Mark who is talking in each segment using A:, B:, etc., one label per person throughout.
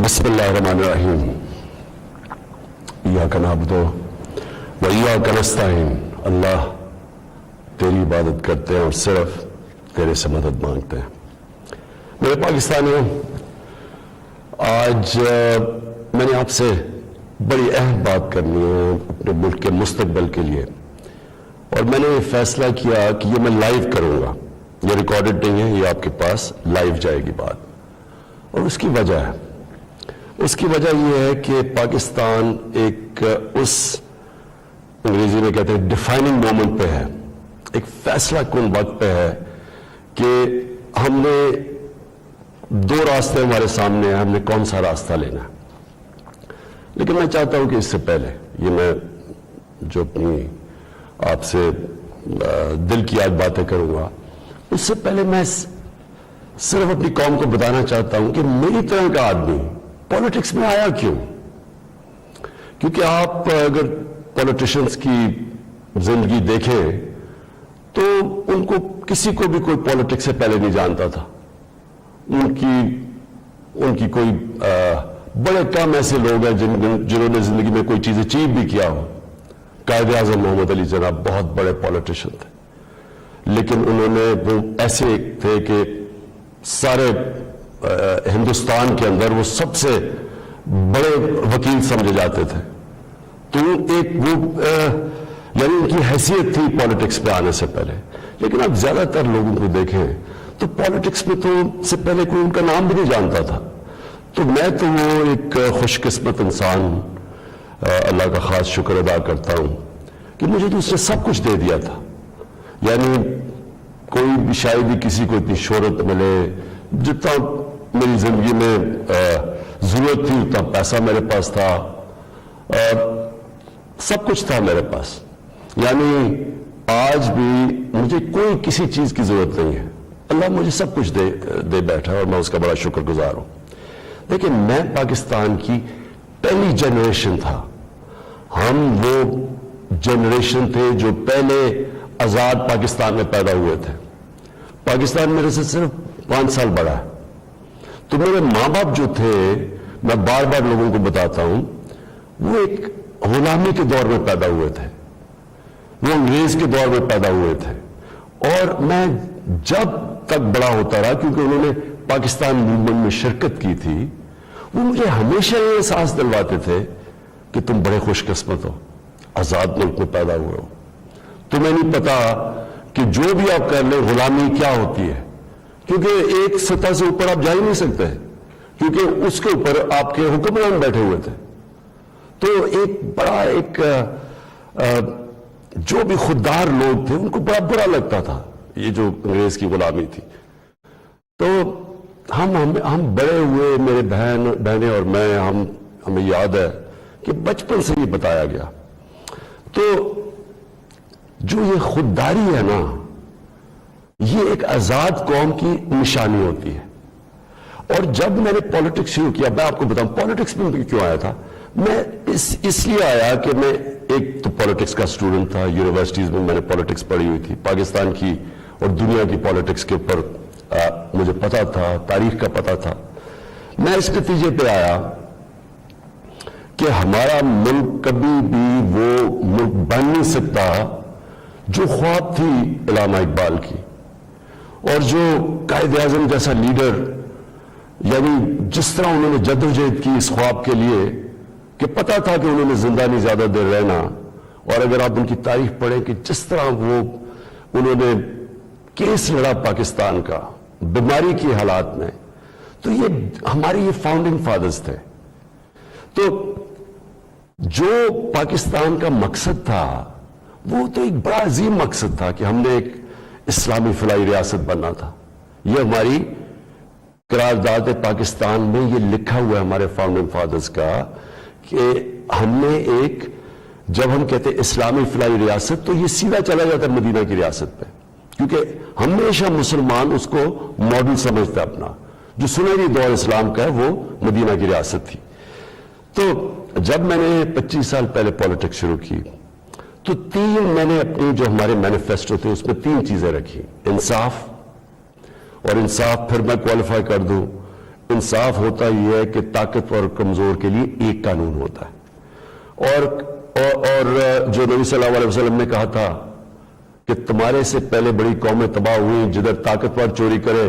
A: بسم اللہ الرحمن الرحیم ایاک نعبد و ایاک نستعین. اللہ تیری عبادت کرتے ہیں اور صرف تیرے سے مدد مانگتے ہیں. میرے پاکستانیوں، آج میں نے آپ سے بڑی اہم بات کرنی ہے اپنے ملک کے مستقبل کے لیے، اور میں نے فیصلہ کیا کہ یہ میں لائیو کروں گا. یہ ریکارڈڈ نہیں ہے، یہ آپ کے پاس لائیو جائے گی بات. اور اس کی وجہ یہ ہے کہ پاکستان ایک اس انگریزی میں کہتے ہیں ڈیفائننگ مومنٹ پہ ہے، ایک فیصلہ کن وقت پہ ہے کہ ہم نے دو راستے ہمارے سامنے ہیں، ہم نے کون سا راستہ لینا ہے. لیکن میں چاہتا ہوں کہ اس سے پہلے یہ میں جو اپنی آپ سے دل کی آج باتیں کروں گا، اس سے پہلے میں صرف اپنی قوم کو بتانا چاہتا ہوں کہ میری طرح کا آدمی پولیٹکس میں آیا کیوں. کیونکہ آپ اگر پولیٹیشنز کی زندگی دیکھیں تو ان کو کسی کو بھی کوئی پولیٹکس سے پہلے نہیں جانتا تھا. ان کی کوئی بڑے کم ایسے لوگ ہیں جنہوں نے زندگی میں کوئی چیز اچیو بھی کیا ہو. قائد اعظم محمد علی جناح بہت بڑے پولیٹیشن تھے، لیکن انہوں نے وہ ایسے تھے کہ سارے ہندوستان کے اندر وہ سب سے بڑے وکیل سمجھے جاتے تھے. تو ایک وہ یعنی ان کی حیثیت تھی پولیٹکس پہ آنے سے پہلے. لیکن آپ زیادہ تر لوگوں کو دیکھیں تو پولیٹکس میں تو سے پہلے کوئی ان کا نام بھی نہیں جانتا تھا. تو میں تو وہ ایک خوش قسمت انسان، اللہ کا خاص شکر ادا کرتا ہوں کہ مجھے تو اس نے سب کچھ دے دیا تھا. یعنی کوئی بھی شاید ہی کسی کو اتنی شہرت ملے، جتنا میری زندگی میں ضرورت تھی اتنا پیسہ میرے پاس تھا، سب کچھ تھا میرے پاس. یعنی آج بھی مجھے کوئی کسی چیز کی ضرورت نہیں ہے. اللہ مجھے سب کچھ دے بیٹھا اور میں اس کا بڑا شکر گزار ہوں. لیکن میں پاکستان کی پہلی جنریشن تھا. ہم وہ جنریشن تھے جو پہلے آزاد پاکستان میں پیدا ہوئے تھے. پاکستان میرے سے صرف 5 سال بڑا ہے. تو میرے ماں باپ جو تھے، میں بار بار لوگوں کو بتاتا ہوں، وہ ایک غلامی کے دور میں پیدا ہوئے تھے، وہ انگریز کے دور میں پیدا ہوئے تھے. اور میں جب تک بڑا ہوتا رہا، کیونکہ انہوں نے پاکستان موومنٹ میں شرکت کی تھی، وہ مجھے ہمیشہ یہ احساس دلواتے تھے کہ تم بڑے خوش قسمت ہو، آزاد ملک میں پیدا ہوئے ہو. تمہیں نہیں پتا کہ جو بھی آپ کر لیں غلامی کیا ہوتی ہے، کیونکہ ایک سطح سے اوپر آپ جا ہی نہیں سکتے، کیونکہ اس کے اوپر آپ کے حکمران بیٹھے ہوئے تھے. تو ایک بڑا جو بھی خوددار لوگ تھے ان کو بڑا برا لگتا تھا یہ جو انگریز کی غلامی تھی. تو ہم بڑے ہوئے، میرے بہنیں اور میں، ہمیں یاد ہے کہ بچپن سے یہ بتایا گیا. تو جو یہ خودداری ہے نا، یہ ایک آزاد قوم کی نشانی ہوتی ہے. اور جب میں نے پولیٹکس شروع کیا، میں آپ کو بتاؤں پولیٹکس میں کیوں آیا تھا. میں اس لیے آیا کہ میں ایک تو پولیٹکس کا اسٹوڈنٹ تھا. یونیورسٹیز میں نے پولیٹکس پڑھی ہوئی تھی، پاکستان کی اور دنیا کی پولیٹکس کے اوپر مجھے پتا تھا، تاریخ کا پتا تھا. میں اس نتیجے پہ آیا کہ ہمارا ملک کبھی بھی وہ ملک بن نہیں سکتا جو خواب تھی علامہ اقبال کی، اور جو قائد اعظم جیسا لیڈر، یعنی جس طرح انہوں نے جدوجہد کی اس خواب کے لیے کہ پتا تھا کہ انہوں نے زندہ نہیں زیادہ دیر رہنا. اور اگر آپ ان کی تاریخ پڑھیں کہ جس طرح انہوں نے کیس لڑا پاکستان کا بیماری کی حالات میں، تو یہ ہماری یہ فاؤنڈنگ فادرز تھے. تو جو پاکستان کا مقصد تھا وہ تو ایک بڑا عظیم مقصد تھا کہ ہم نے ایک اسلامی فلاحی ریاست بننا تھا. یہ ہماری قرارداد پاکستان میں یہ لکھا ہوا ہے ہمارے فاؤنڈنگ فادرز کا کہ ہم نے ایک، جب ہم کہتے اسلامی فلاحی ریاست تو یہ سیدھا چلا جاتا ہے مدینہ کی ریاست پہ، کیونکہ ہمیشہ مسلمان اس کو ماڈل سمجھتا اپنا. جو سنہری دور اسلام کا ہے وہ مدینہ کی ریاست تھی. تو جب میں نے 25 سال پہلے پولیٹکس شروع کی تو میں نے اپنی جو ہمارے مینیفیسٹو تھے اس میں 3 چیزیں رکھی. انصاف، اور انصاف پھر میں کوالیفائی کر دوں انصاف ہوتا یہ ہے کہ طاقتور اور کمزور کے لیے ایک قانون ہوتا ہے، اور جو نبی صلی اللہ علیہ وسلم نے کہا تھا کہ تمہارے سے پہلے بڑی قومیں تباہ ہوئی، جدھر طاقتور چوری کرے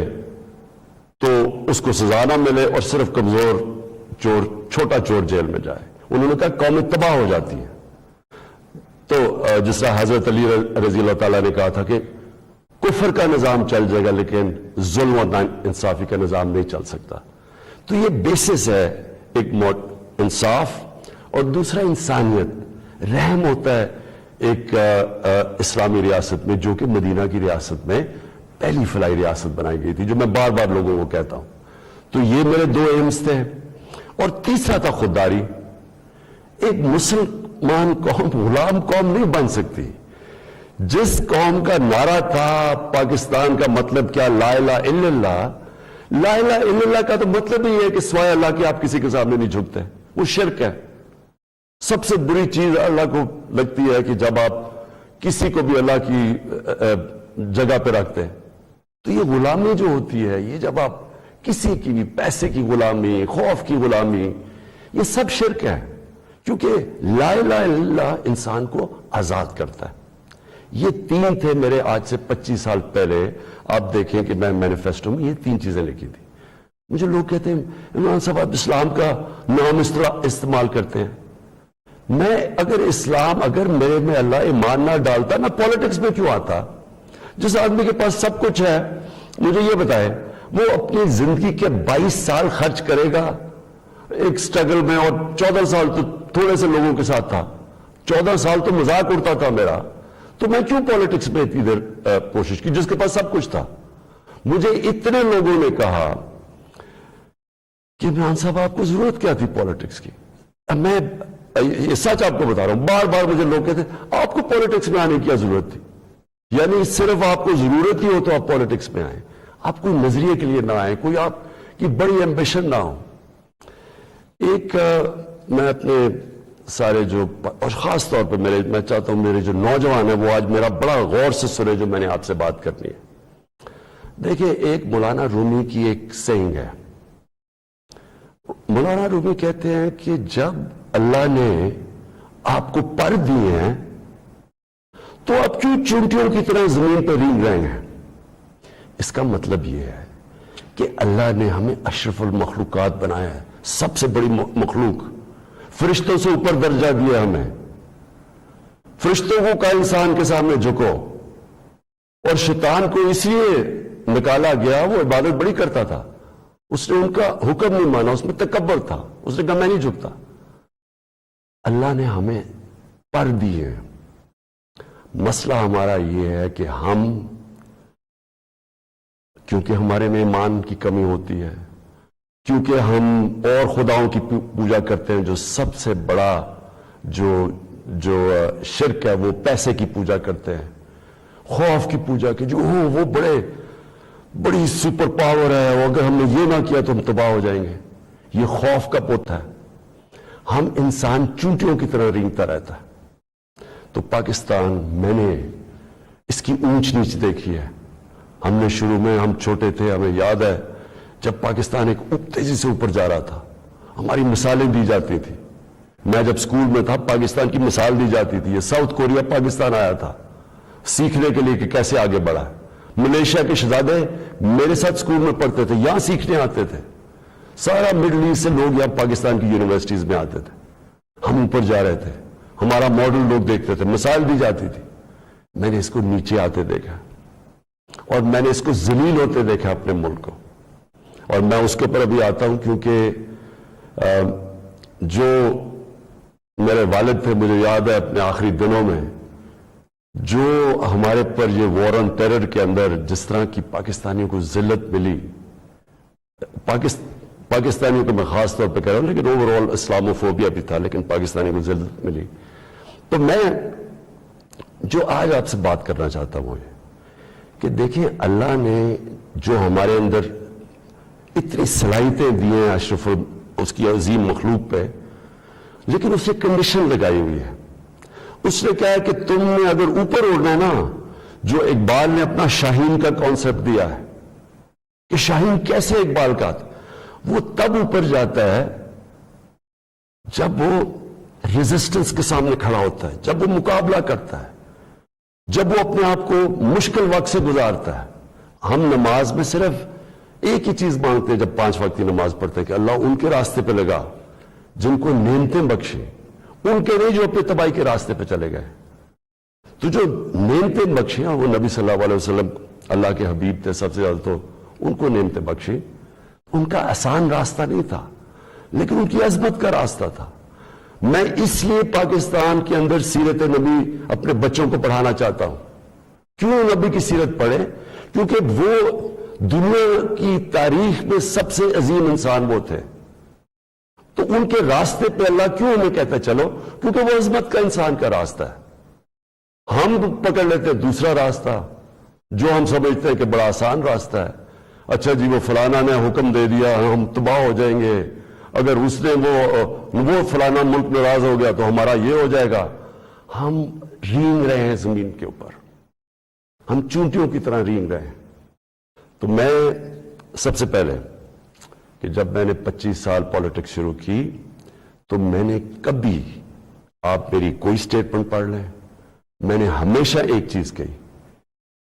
A: تو اس کو سزا نہ ملے اور صرف کمزور چور، چھوٹا چور جیل میں جائے۔ انہوں نے کہا قومیں تباہ ہو جاتی ہیں، تو جس طرح حضرت علی رضی اللہ تعالیٰ نے کہا تھا کہ کفر کا نظام چل جائے گا لیکن ظلم و انصافی کا نظام نہیں چل سکتا۔ تو یہ بیسس ہے، ایک انصاف، اور دوسرا انسانیت، رحم ہوتا ہے ایک اسلامی ریاست میں، جو کہ مدینہ کی ریاست میں پہلی فلاحی ریاست بنائی گئی تھی، جو میں بار بار لوگوں کو کہتا ہوں۔ تو یہ میرے دو ایمز تھے، اور تیسرا تھا خودداری۔ ایک مسلمان قوم غلام قوم نہیں بن سکتی۔ جس قوم کا نعرہ تھا پاکستان کا مطلب کیا، لا الہ الا اللہ، لا الہ الا اللہ کا تو مطلب ہی ہے کہ سوائے اللہ کے آپ کسی کے سامنے نہیں جھکتے، وہ شرک ہے۔ سب سے بری چیز اللہ کو لگتی ہے کہ جب آپ کسی کو بھی اللہ کی جگہ پہ رکھتے ہیں۔ تو یہ غلامی جو ہوتی ہے، یہ جب آپ کسی کی بھی پیسے کی غلامی، خوف کی غلامی، یہ سب شرک ہے، کیونکہ لا الہ الا اللہ انسان کو آزاد کرتا ہے۔ یہ تین تھے میرے، آج سے 25 سال پہلے آپ دیکھیں کہ میں مینیفیسٹو میں یہ تین چیزیں لکھی تھی۔ مجھے لوگ کہتے ہیں عمران صاحب آپ اسلام کا نام اس طرح استعمال کرتے ہیں۔ میں اگر میرے میں اللہ ایمان نہ ڈالتا، میں پولیٹکس میں کیوں آتا؟ جس آدمی کے پاس سب کچھ ہے، مجھے یہ بتائے وہ اپنی زندگی کے 22 سال خرچ کرے گا ایک سٹرگل میں، اور 14 سال تو تھوڑے سے لوگوں کے ساتھ تھا، 14 سال تو مذاق اڑتا تھا میرا، تو میں کیوں پولیٹکس میں اتنی دیر کوشش کی جس کے پاس سب کچھ تھا؟ مجھے اتنے لوگوں نے کہا کہ عمران صاحب آپ کو ضرورت کیا تھی پولیٹکس کی؟ میں یہ سچ آپ کو بتا رہا ہوں، بار بار مجھے لوگ کہتے ہیں آپ کو پولیٹکس میں آنے کی کیا ضرورت تھی؟ یعنی صرف آپ کو ضرورت ہی ہو تو آپ پولیٹکس میں آئیں، آپ کوئی نظریے کے لیے نہ آئیں، کوئی آپ کی بڑی ایمبیشن نہ ہو۔ ایک میں اپنے سارے جو، اور خاص طور پہ میں چاہتا ہوں میرے جو نوجوان ہیں وہ آج میرا بڑا غور سے سنے جو میں نے آپ سے بات کرنی ہے۔ دیکھیں، ایک مولانا رومی کی ایک سینگ ہے۔ مولانا رومی کہتے ہیں کہ جب اللہ نے آپ کو پر دیے ہیں تو آپ کیوں چونٹیوں کی طرح زمین پہ رینگ رہے ہیں؟ اس کا مطلب یہ ہے کہ اللہ نے ہمیں اشرف المخلوقات بنایا ہے، سب سے بڑی مخلوق، فرشتوں سے اوپر درجہ دیا ہمیں۔ فرشتوں کو کہا انسان کے سامنے جھکو، اور شیطان کو اس لیے نکالا گیا، وہ عبادت بڑی کرتا تھا، اس نے ان کا حکم نہیں مانا، اس میں تکبر تھا، اس نے کہا میں نہیں جھکتا۔ اللہ نے ہمیں پر دیے۔ مسئلہ ہمارا یہ ہے کہ ہم، کیونکہ ہمارے میں ایمان کی کمی ہوتی ہے، کیونکہ ہم اور خداؤں کی پوجا کرتے ہیں، جو سب سے بڑا جو شرک ہے وہ پیسے کی پوجا کرتے ہیں، خوف کی پوجا کی، جو وہ بڑی سپر پاور ہے، اور اگر ہم نے یہ نہ کیا تو ہم تباہ ہو جائیں گے۔ یہ خوف کا پوت ہے۔ ہم انسان چونٹیوں کی طرح رینگتا رہتا ہے۔ تو پاکستان، میں نے اس کی اونچ نیچ دیکھی ہے۔ ہم نے شروع میں، ہم چھوٹے تھے، ہمیں یاد ہے جب پاکستان ایک تیزی سے اوپر جا رہا تھا، ہماری مثالیں دی جاتی تھی۔ میں جب سکول میں تھا پاکستان کی مثال دی جاتی تھی، یہ ساؤتھ کوریا پاکستان آیا تھا سیکھنے کے لیے کہ کیسے آگے بڑھا ہے۔ ملیشیا کے شہزادے میرے ساتھ سکول میں پڑھتے تھے، یہاں سیکھنے آتے تھے، سارا مڈل ایسٹ سے لوگ یہاں پاکستان کی یونیورسٹیز میں آتے تھے، ہم اوپر جا رہے تھے، ہمارا ماڈل لوگ دیکھتے تھے، مثال دی جاتی تھی۔ میں نے اس کو نیچے آتے دیکھا، اور میں نے اس کو ذلیل ہوتے دیکھا اپنے ملک کو، اور میں اس کے اوپر ابھی آتا ہوں کیونکہ جو میرے والد تھے، مجھے یاد ہے اپنے آخری دنوں میں جو ہمارے پر یہ وار آن ٹیرر کے اندر جس طرح کی پاکستانیوں کو ذلت ملی، پاکستانیوں کو میں خاص طور پہ کہہ رہا ہوں، لیکن اوور آل اسلاموفوبیا بھی تھا، لیکن پاکستانیوں کو ذلت ملی۔ تو میں جو آج آپ سے بات کرنا چاہتا ہوں وہ یہ کہ دیکھیں، اللہ نے جو ہمارے اندر اتنی صلاحیتیں دی ہیں اشرف اس کی عظیم مخلوق پہ، لیکن اس نے کنڈیشن لگائی ہوئی ہے۔ اس نے کہا ہے کہ تم نے اگر اوپر اڑنا ہے نا، جو اقبال نے اپنا شاہین کا کانسیپٹ دیا ہے کہ شاہین کیسے اقبال کا تھا، وہ تب اوپر جاتا ہے جب وہ ریزسٹنس کے سامنے کھڑا ہوتا ہے, جب وہ مقابلہ کرتا ہے, جب وہ اپنے آپ کو مشکل وقت سے گزارتا ہے. ہم نماز میں صرف ایک ہی چیز مانگتے ہیں جب 5 وقت کی نماز پڑھتے ہیں کہ اللہ ان کے راستے پہ لگا جن کو نعمتیں بخشے, ان کے نہیں جو اپنے تباہی کے راستے پہ چلے گئے. تو جو نعمتیں بخشیں, وہ نبی صلی اللہ علیہ وسلم اللہ کے حبیب تھے سب سے زیادہ, تو ان کو نعمتیں بخشیں. ان کا آسان راستہ نہیں تھا لیکن ان کی عظمت کا راستہ تھا. میں اس لیے پاکستان کے اندر سیرت نبی اپنے بچوں کو پڑھانا چاہتا ہوں. کیوں نبی کی سیرت پڑھے؟ کیونکہ وہ دنیا کی تاریخ میں سب سے عظیم انسان وہ تھے. تو ان کے راستے پہ اللہ کیوں انہیں کہتا ہے چلو؟ کیونکہ وہ عظمت کا انسان کا راستہ ہے. ہم پکڑ لیتے ہیں دوسرا راستہ جو ہم سمجھتے ہیں کہ بڑا آسان راستہ ہے. اچھا جی, وہ فلانا نے حکم دے دیا, ہم تباہ ہو جائیں گے. اگر اس نے وہ فلانا ملک ناراض ہو گیا تو ہمارا یہ ہو جائے گا. ہم رینگ رہے ہیں زمین کے اوپر, ہم چونٹیوں کی طرح رینگ رہے ہیں. تو میں سب سے پہلے کہ جب میں نے 25 سال پالیٹکس شروع کی تو میں نے کبھی, آپ میری کوئی سٹیٹمنٹ پڑھ لیں, میں نے ہمیشہ ایک چیز کہی,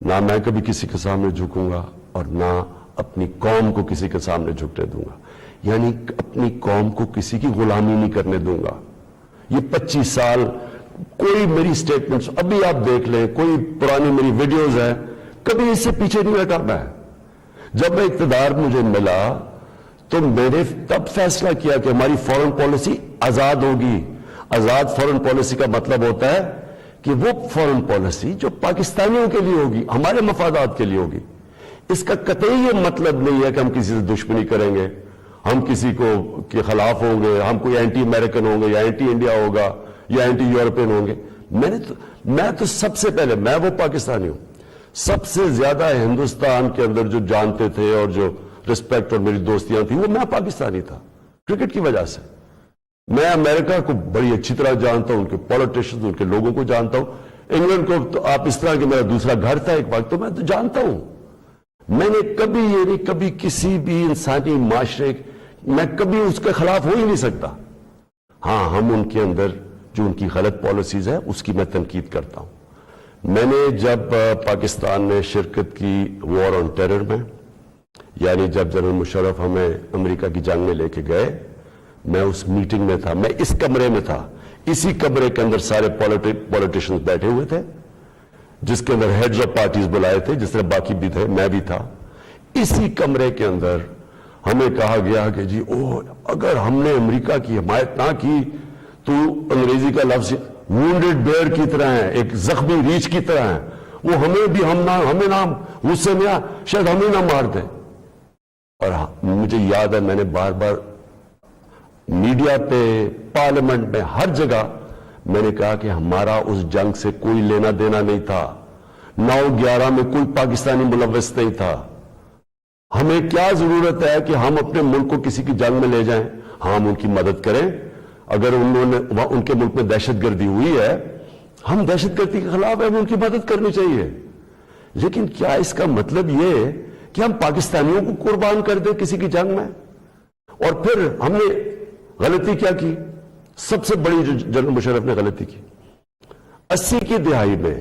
A: نہ میں کبھی کسی کے سامنے جھکوں گا اور نہ اپنی قوم کو کسی کے سامنے جھکنے دوں گا. یعنی اپنی قوم کو کسی کی غلامی نہیں کرنے دوں گا. یہ 25 سال کوئی میری سٹیٹمنٹس ابھی آپ دیکھ لیں, کوئی پرانی میری ویڈیوز ہیں, کبھی اس سے پیچھے نہیں ہٹنا ہے. جب میں اقتدار مجھے ملا تو میں نے تب فیصلہ کیا کہ ہماری فورن پالیسی آزاد ہوگی. آزاد فورن پالیسی کا مطلب ہوتا ہے کہ وہ فورن پالیسی جو پاکستانیوں کے لیے ہوگی, ہمارے مفادات کے لیے ہوگی. اس کا قطعی یہ مطلب نہیں ہے کہ ہم کسی سے دشمنی کریں گے, ہم کسی کو کے خلاف ہوں گے, ہم کوئی اینٹی امریکن ہوں گے یا اینٹی انڈیا ہوگا یا اینٹی یورپین ہوں گے. میں تو سب سے پہلے, میں وہ پاکستانی ہوں سب سے زیادہ ہندوستان کے اندر جو جانتے تھے اور جو رسپیکٹ اور میری دوستیاں تھیں وہ میں پاکستانی تھا کرکٹ کی وجہ سے. میں امریکہ کو بڑی اچھی طرح جانتا ہوں, ان کے پولیٹیشنز, ان کے لوگوں کو جانتا ہوں. انگلینڈ کو تو آپ اس طرح کہ میرا دوسرا گھر تھا ایک وقت, تو میں تو جانتا ہوں. میں نے کبھی یہ نہیں, کبھی کسی بھی انسانی معاشرے میں کبھی اس کے خلاف ہو ہی نہیں سکتا. ہاں, ہم ان کے اندر جو ان کی غلط پالیسیز ہے اس کی میں تنقید کرتا ہوں. میں نے جب پاکستان نے شرکت کی وار آن ٹیرر میں, یعنی جب جنرل مشرف ہمیں امریکہ کی جنگ میں لے کے گئے, میں اس میٹنگ میں تھا, میں اس کمرے میں تھا. اسی کمرے کے اندر سارے پولیٹیشنز بیٹھے ہوئے تھے جس کے اندر ہیڈز آف پارٹیز بلائے تھے, جس طرح باقی بھی تھے, میں بھی تھا. اسی کمرے کے اندر ہمیں کہا گیا کہ جی اگر ہم نے امریکہ کی حمایت نہ کی تو انگریزی کا لفظ وونڈڈ بیئر کی طرح ہے, ایک زخمی ریچھ کی طرح ہے, وہ ہمیں بھی ہمیں نہ غصے میں شاید ہمیں نہ مار دے. اور مجھے یاد ہے میں نے بار بار میڈیا پہ, پارلیمنٹ میں, ہر جگہ میں نے کہا کہ ہمارا اس جنگ سے کوئی لینا دینا نہیں تھا. 9/11 میں کوئی پاکستانی ملوث نہیں تھا. ہمیں کیا ضرورت ہے کہ ہم اپنے ملک کو کسی کی جنگ میں لے جائیں؟ ہاں, ہم ان کی مدد کریں. اگر انہوں نے ان کے ملک میں دہشت گردی ہوئی ہے, ہم دہشت گردی کے خلاف ہیں, ہمیں ان کی مدد کرنی چاہیے. لیکن کیا اس کا مطلب یہ ہے کہ ہم پاکستانیوں کو قربان کر دیں کسی کی جنگ میں؟ اور پھر ہم نے غلطی کیا کی, سب سے بڑی جو جنرل مشرف نے غلطی کی, 80 کی دہائی میں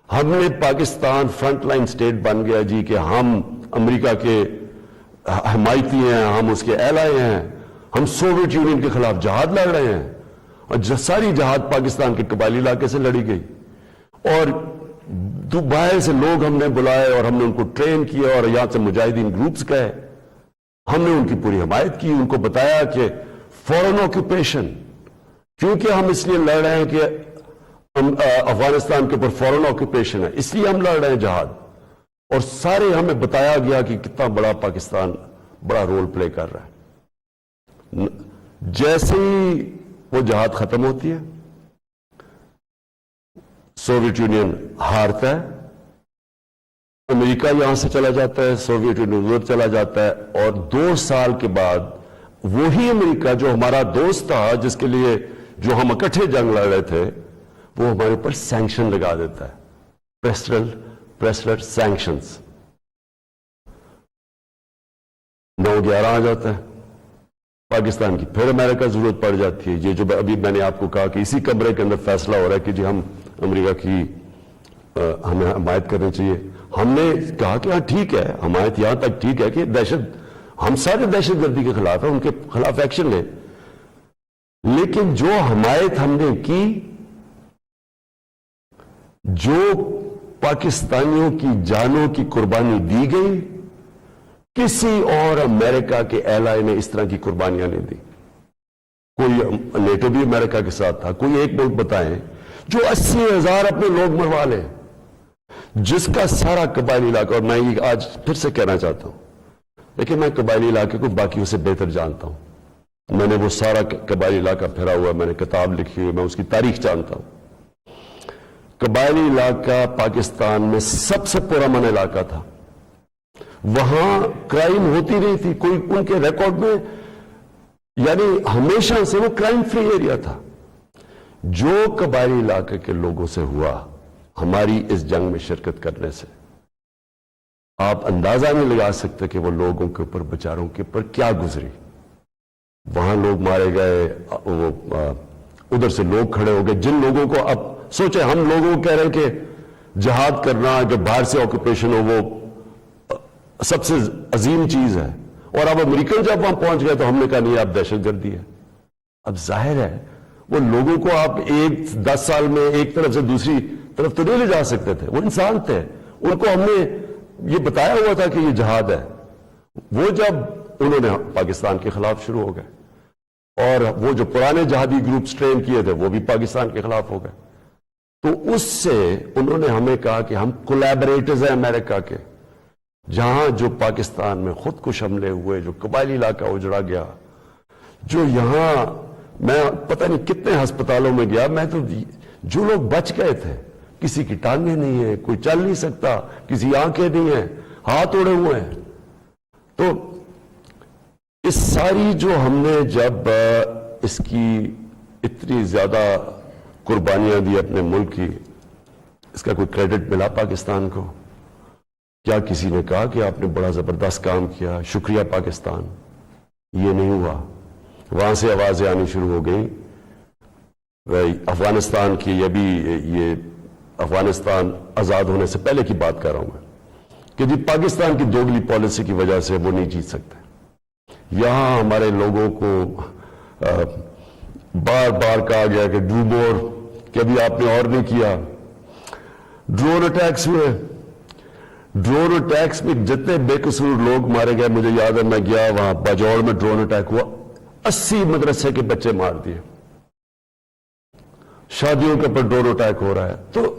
A: ہم نے پاکستان فرنٹ لائن سٹیٹ بن گیا جی کہ ہم امریکہ کے حمایتی ہیں, ہم اس کے ایلائی ہیں, ہم سوویت یونین کے خلاف جہاد لڑ رہے ہیں. اور ساری جہاد پاکستان کے قبائلی علاقے سے لڑی گئی, اور باہر سے لوگ ہم نے بلائے اور ہم نے ان کو ٹرین کیا اور یہاں سے مجاہدین گروپس گئے, ہم نے ان کی پوری حمایت کی. ان کو بتایا کہ فورن آکوپیشن, کیونکہ ہم اس لیے لڑ رہے ہیں کہ افغانستان کے اوپر فورن آکوپیشن ہے, اس لیے ہم لڑ رہے ہیں جہاد. اور سارے ہمیں بتایا گیا کہ کتنا بڑا پاکستان بڑا رول پلے کر رہا ہے. جیسے ہی وہ جہاد ختم ہوتی ہے, سوویت یونین ہارتا ہے, امریکہ یہاں سے چلا جاتا ہے, سوویت یونین ادھر چلا جاتا ہے, اور 2 سال کے بعد وہی امریکہ جو ہمارا دوست تھا, جس کے لیے جو ہم اکٹھے جنگ لڑ رہے تھے, وہ ہمارے اوپر سینکشن لگا دیتا ہے, پریسلر سینکشنز. 9/11 آ جاتا ہے, پاکستان کی پھر امریکہ ضرورت پڑ جاتی ہے. یہ جو ابھی میں نے آپ کو کہا کہ اسی کمرے کے اندر فیصلہ ہو رہا ہے کہ جی ہم امریکہ کی ہمیں حمایت کرنی چاہیے. ہم نے کہا کہ ہاں ٹھیک ہے, حمایت یہاں تک ٹھیک ہے کہ ہم سارے دہشت گردی کے خلاف ہیں, ان کے خلاف ایکشن لیں, لیکن جو حمایت ہم نے کی, جو پاکستانیوں کی جانوں کی قربانی دی گئی, کسی اور امریکہ کے ایلائی نے اس طرح کی قربانیاں نہیں دی. کوئی نیٹو بھی امریکہ کے ساتھ تھا, کوئی ایک ملک بتائیں جو 80,000 اپنے لوگ مروا لے, جس کا سارا قبائلی علاقہ, اور میں یہ آج پھر سے کہنا چاہتا ہوں, لیکن میں قبائلی علاقے کو باقیوں سے بہتر جانتا ہوں. میں نے وہ سارا قبائلی علاقہ پھرا ہوا, میں نے کتاب لکھی ہوئی, میں اس کی تاریخ جانتا ہوں. قبائلی علاقہ پاکستان میں سب سے پرامن علاقہ تھا. وہاں کرائم ہوتی نہیں تھی, کوئی ان کے ریکارڈ میں, یعنی ہمیشہ سے وہ کرائم فری ایریا تھا. جو قبائلی علاقے کے لوگوں سے ہوا ہماری اس جنگ میں شرکت کرنے سے, آپ اندازہ نہیں لگا سکتے کہ وہ لوگوں کے اوپر, بیچاروں کے اوپر کیا گزری. وہاں لوگ مارے گئے, وہ ادھر سے لوگ کھڑے ہو گئے, جن لوگوں کو, اب سوچیں ہم لوگوں کو کہہ رہے ہیں کہ جہاد کرنا جو باہر سے آکوپیشن ہو وہ سب سے عظیم چیز ہے, اور اب امریکن جب وہاں پہنچ گئے تو ہم نے کہا نہیں آپ دہشت گردی ہے. اب ظاہر ہے وہ لوگوں کو آپ 10 سال میں ایک طرف سے دوسری طرف تو نہیں لے جا سکتے تھے, وہ انسان تھے, ان کو ہم نے یہ بتایا ہوا تھا کہ یہ جہاد ہے. وہ جب انہوں نے پاکستان کے خلاف شروع ہو گئے, اور وہ جو پرانے جہادی گروپس ٹرین کیے تھے وہ بھی پاکستان کے خلاف ہو گئے, تو اس سے انہوں نے ہمیں کہا کہ ہم کولیبریٹرز ہیں امریکہ کے. جہاں جو پاکستان میں خود کش حملے ہوئے, جو قبائلی علاقہ اجڑا گیا, جو یہاں میں پتہ نہیں کتنے ہسپتالوں میں گیا, میں تو جو لوگ بچ گئے تھے, کسی کی ٹانگیں نہیں ہیں, کوئی چل نہیں سکتا, کسی آنکھیں نہیں ہیں, ہاتھ اڑے ہوئے ہیں. تو اس ساری جو ہم نے جب اس کی اتنی زیادہ قربانیاں دی اپنے ملک کی, اس کا کوئی کریڈٹ ملا پاکستان کو؟ کیا کسی نے کہا کہ آپ نے بڑا زبردست کام کیا, شکریہ پاکستان؟ یہ نہیں ہوا. وہاں سے آوازیں آنی شروع ہو گئیں, افغانستان کی, یہ افغانستان آزاد ہونے سے پہلے کی بات کر رہا ہوں میں, کہ جی پاکستان کی دوگلی پالیسی کی وجہ سے وہ نہیں جیت سکتے. یہاں ہمارے لوگوں کو بار بار کہا گیا کہ ڈو مور, کہ ابھی آپ نے اور نہیں کیا. ڈرون اٹیکس ہوئے, ڈرون اٹیکس میں جتنے بے قصور لوگ مارے گئے, مجھے یاد ہے میں گیا وہاں باجوڑ میں ڈرون اٹیک ہوا, 80 مدرسے کے بچے مار دیے. شادیوں کے اوپر ڈرون اٹیک ہو رہا ہے. تو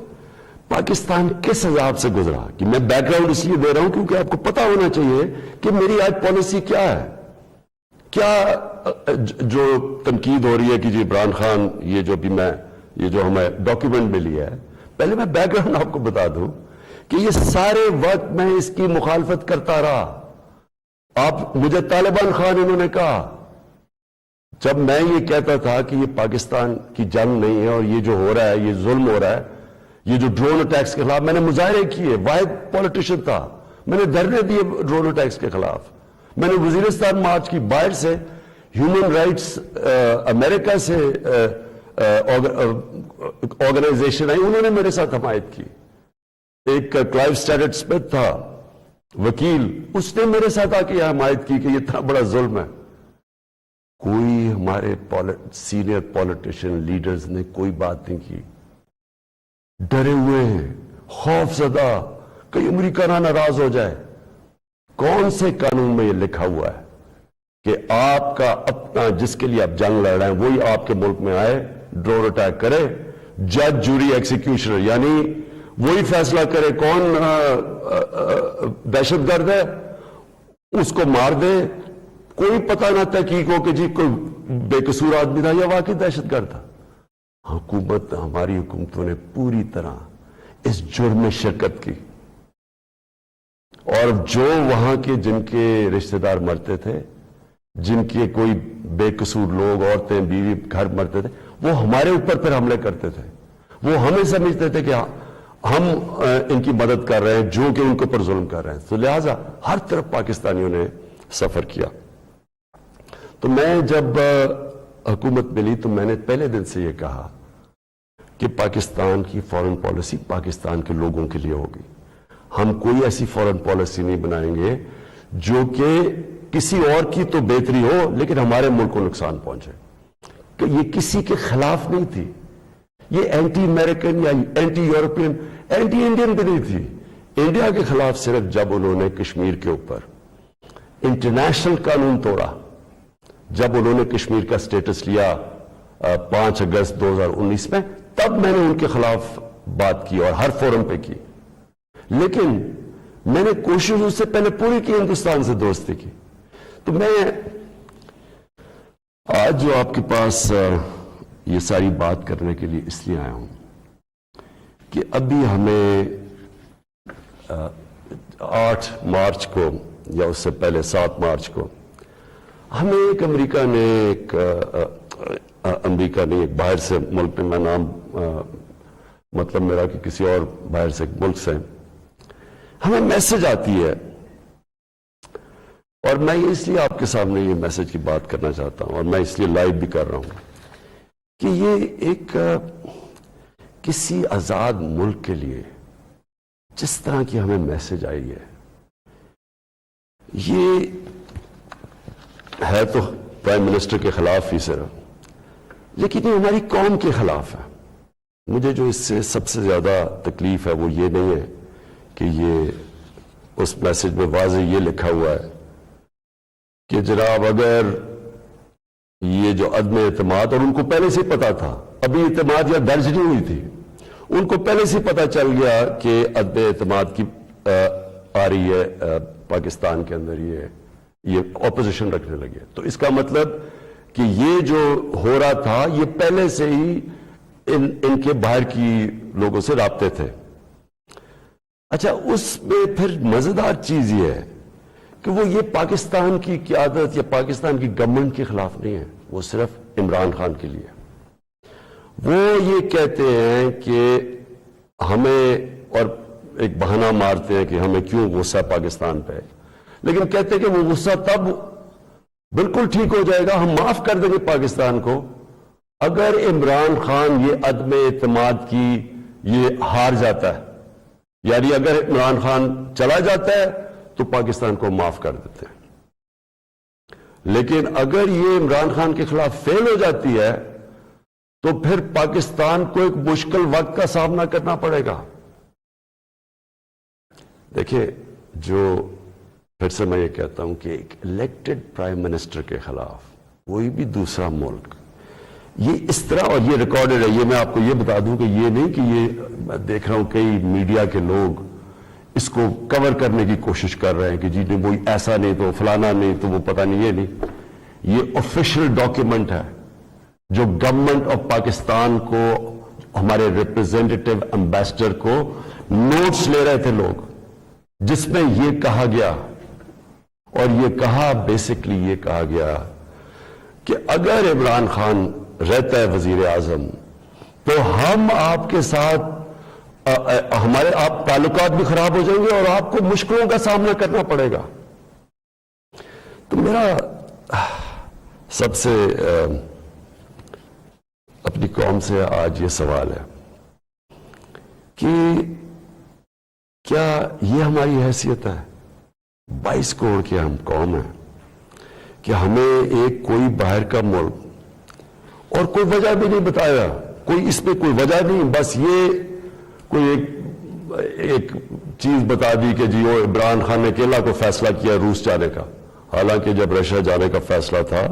A: پاکستان کس عذاب سے گزرا, کہ میں بیک گراؤنڈ اس لیے دے رہا ہوں کیونکہ آپ کو پتا ہونا چاہیے کہ میری آج پالیسی کیا ہے. کیا جو تنقید ہو رہی ہے کہ جی عمران خان, یہ جو بھی میں, یہ جو ہمیں ڈاکیومنٹ ملی ہے, پہلے میں بیک گراؤنڈ آپ کو بتا دوں کہ یہ سارے وقت میں اس کی مخالفت کرتا رہا. آپ مجھے طالبان خان انہوں نے کہا, جب میں یہ کہتا تھا کہ یہ پاکستان کی جنگ نہیں ہے اور یہ جو ہو رہا ہے یہ ظلم ہو رہا ہے, یہ جو ڈرون اٹیکس کے خلاف میں نے مظاہرے کیے, واحد پولیٹیشین تھا, میں نے دھرنے دیے ڈرون اٹیکس کے خلاف. میں نے وزیرستان مارچ کی, باہر سے ہیومن رائٹس امریکہ سے آرگنائزیشن آئی, انہوں نے میرے ساتھ حمایت کی. ایک کلائیو اسٹیٹٹ اسمتھ تھا وکیل, اس نے میرے ساتھ آ کے حمایت کی کہ یہ اتنا بڑا ظلم ہے. کوئی ہمارے سینئر پولیٹیشین لیڈرز نے کوئی بات نہیں کی. ڈرے ہوئے ہیں, خوف زدہ, کہیں امریکہ نہ ناراض ہو جائے. کون سے قانون میں یہ لکھا ہوا ہے کہ آپ کا اپنا, جس کے لیے آپ جنگ لڑ رہے ہیں, وہی آپ کے ملک میں آئے, ڈرون اٹیک کرے, جج جوری ایکسیکیوشنر, یعنی وہی فیصلہ کرے کون دہشت گرد ہے, اس کو مار دے, کوئی پتہ نہ تحقیق ہو کہ جی کوئی بے قصور آدمی تھا یا واقعی دہشت گرد تھا. حکومت, ہماری حکومتوں نے پوری طرح اس جرم میں شرکت کی, اور جو وہاں کے جن کے رشتہ دار مرتے تھے, جن کے کوئی بے قصور لوگ, عورتیں, بیوی, گھر مرتے تھے, وہ ہمارے اوپر پھر حملے کرتے تھے. وہ ہمیں سمجھتے تھے کہ ہم ان کی مدد کر رہے ہیں جو کہ ان کے اوپر ظلم کر رہے ہیں. تو لہٰذا ہر طرف پاکستانیوں نے سفر کیا. تو میں جب حکومت ملی تو میں نے پہلے دن سے یہ کہا کہ پاکستان کی فورن پالیسی پاکستان کے لوگوں کے لیے ہوگی. ہم کوئی ایسی فورن پالیسی نہیں بنائیں گے جو کہ کسی اور کی تو بہتری ہو لیکن ہمارے ملک کو نقصان پہنچے. کہ یہ کسی کے خلاف نہیں تھی, یہ اینٹی امریکن یا اینٹی یورپین, اینٹی انڈین بھی نہیں تھی. انڈیا کے خلاف صرف جب انہوں نے کشمیر کے اوپر انٹرنیشنل قانون توڑا, جب انہوں نے کشمیر کا سٹیٹس لیا 5 اگست 2019 میں, تب میں نے ان کے خلاف بات کی اور ہر فورم پہ کی. لیکن میں نے کوشش اس سے پہلے پوری کی ہندوستان سے دوستی کی. تو میں آج جو آپ کے پاس یہ ساری بات کرنے کے لیے اس لیے آیا ہوں کہ ابھی ہمیں 8 مارچ کو یا اس سے پہلے 7 مارچ کو ہمیں ایک امریکہ نے ایک باہر سے ملک نے, میں نام مطلب میرا کہ کسی اور باہر سے ملک سے ہمیں میسج آتی ہے, اور میں اس لیے آپ کے سامنے یہ میسج کی بات کرنا چاہتا ہوں اور میں اس لیے لائیو بھی کر رہا ہوں کہ یہ ایک کسی آزاد ملک کے لیے جس طرح کی ہمیں میسج آئی ہے, یہ ہے تو پرائم منسٹر کے خلاف ہی صرف, لیکن یہ ہماری قوم کے خلاف ہے. مجھے جو اس سے سب سے زیادہ تکلیف ہے وہ یہ نہیں ہے کہ یہ اس میسج میں واضح یہ لکھا ہوا ہے کہ جناب اگر یہ جو عدم اعتماد, اور ان کو پہلے سے پتا تھا, ابھی اعتماد یا درج نہیں ہوئی تھی, ان کو پہلے سے پتا چل گیا کہ عدم اعتماد کی آ رہی ہے پاکستان کے اندر, یہ اپوزیشن رکھنے لگے. تو اس کا مطلب کہ یہ جو ہو رہا تھا یہ پہلے سے ہی ان کے باہر کی لوگوں سے رابطے تھے. اچھا, اس میں پھر مزیدار چیز یہ ہے کہ وہ یہ پاکستان کی قیادت یا پاکستان کی گورنمنٹ کے خلاف نہیں ہے, وہ صرف عمران خان کے لیے. وہ یہ کہتے ہیں کہ ہمیں, اور ایک بہانہ مارتے ہیں کہ ہمیں کیوں غصہ پاکستان پہ, لیکن کہتے ہیں کہ وہ غصہ تب بالکل ٹھیک ہو جائے گا, ہم معاف کر دیں گے پاکستان کو اگر عمران خان یہ عدم اعتماد کی یہ ہار جاتا ہے. یعنی اگر عمران خان چلا جاتا ہے تو پاکستان کو معاف کر دیتے ہیں, لیکن اگر یہ عمران خان کے خلاف فیل ہو جاتی ہے تو پھر پاکستان کو ایک مشکل وقت کا سامنا کرنا پڑے گا. دیکھیں, جو پھر سے میں یہ کہتا ہوں کہ ایک الیکٹڈ پرائم منسٹر کے خلاف کوئی بھی دوسرا ملک یہ اس طرح, اور یہ ریکارڈڈ ہے, یہ میں آپ کو یہ بتا دوں کہ یہ نہیں کہ یہ میں دیکھ رہا ہوں کئی میڈیا کے لوگ اس کو کور کرنے کی کوشش کر رہے ہیں کہ جی نہیں وہ ایسا نہیں تو فلانا نہیں تو وہ پتہ نہیں, یہ نہیں, یہ آفیشیل ڈاکیومنٹ ہے جو گورنمنٹ آف پاکستان کو, ہمارے ریپرزینٹیٹو امبیسڈر کو نوٹس لے رہے تھے لوگ, جس میں یہ کہا گیا, اور یہ کہا بیسکلی یہ کہا گیا کہ اگر عمران خان رہتا ہے وزیر اعظم تو ہم آپ کے ساتھ ہمارے آپ تعلقات بھی خراب ہو جائیں گے اور آپ کو مشکلوں کا سامنا کرنا پڑے گا. تو میرا سب سے اپنی قوم سے آج یہ سوال ہے کہ کیا یہ ہماری حیثیت ہے, 22 کروڑ کی ہم قوم ہے, کہ ہمیں ایک کوئی باہر کا ملک, اور کوئی وجہ بھی نہیں بتایا, کوئی اس پہ کوئی وجہ نہیں, بس یہ کوئی ایک چیز بتا دی کہ جی وہ عمران خان نے اکیلا کو فیصلہ کیا روس جانے کا, حالانکہ جب رشیا جانے کا فیصلہ تھا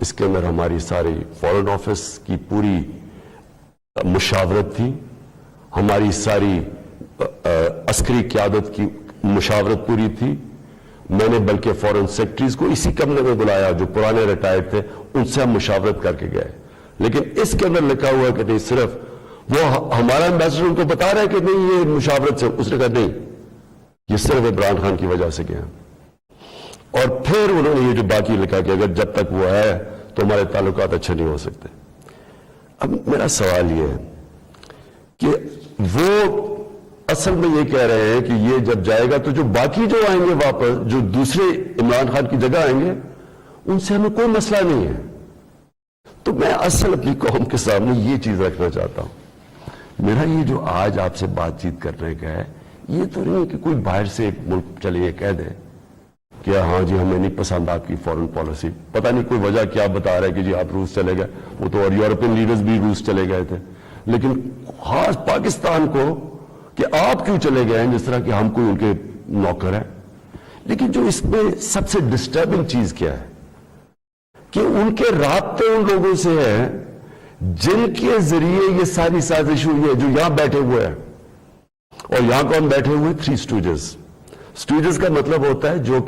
A: اس کے اندر ہماری ساری فورن آفس کی پوری مشاورت تھی, ہماری ساری عسکری قیادت کی مشاورت پوری تھی. میں نے بلکہ فورن سیکرٹریز کو اسی کمرے میں بلایا جو پرانے ریٹائرڈ تھے, ان سے ہم مشاورت کر کے گئے, لیکن اس کے اندر لکھا ہوا ہے کہ نہیں, صرف وہ ہمارا امبیسڈر ان کو بتا رہا ہے کہ نہیں یہ مشاورت سے, اس نے کہا نہیں یہ صرف عمران خان کی وجہ سے گیا. اور پھر انہوں نے یہ جو باقی لکھا کہ اگر جب تک وہ ہے تو ہمارے تعلقات اچھے نہیں ہو سکتے. اب میرا سوال یہ ہے کہ وہ اصل میں یہ کہہ رہے ہیں کہ یہ جب جائے گا تو جو باقی جو آئیں گے واپس, جو دوسرے عمران خان کی جگہ آئیں گے, ان سے ہمیں کوئی مسئلہ نہیں ہے. تو میں اصل اپنی قوم کے سامنے یہ چیز رکھنا چاہتا ہوں. میرا یہ جو آج آپ سے بات چیت کرنے کا ہے, یہ تو نہیں ہے کہ کوئی باہر سے ایک ملک چلے یہ کہہ دے کہ ہاں جی ہمیں نہیں پسند آپ کی فورن پالیسی, پتہ نہیں کوئی وجہ کیا بتا رہا ہے کہ جی آپ روس چلے گئے. وہ تو اور یورپین لیڈرز بھی روس چلے گئے تھے, لیکن خاص پاکستان کو کہ آپ کیوں چلے گئے ہیں, جس طرح کہ ہم کوئی ان کے نوکر ہیں. لیکن جو اس میں سب سے ڈسٹربنگ چیز کیا ہے کہ ان کے رابطے ان لوگوں سے ہیں جن کے ذریعے یہ ساری سازش ہوئی ہے, جو یہاں بیٹھے ہوئے ہیں. اور یہاں کون بیٹھے ہوئے؟ 3 اسٹوجز. اسٹوجز کا مطلب ہوتا ہے جو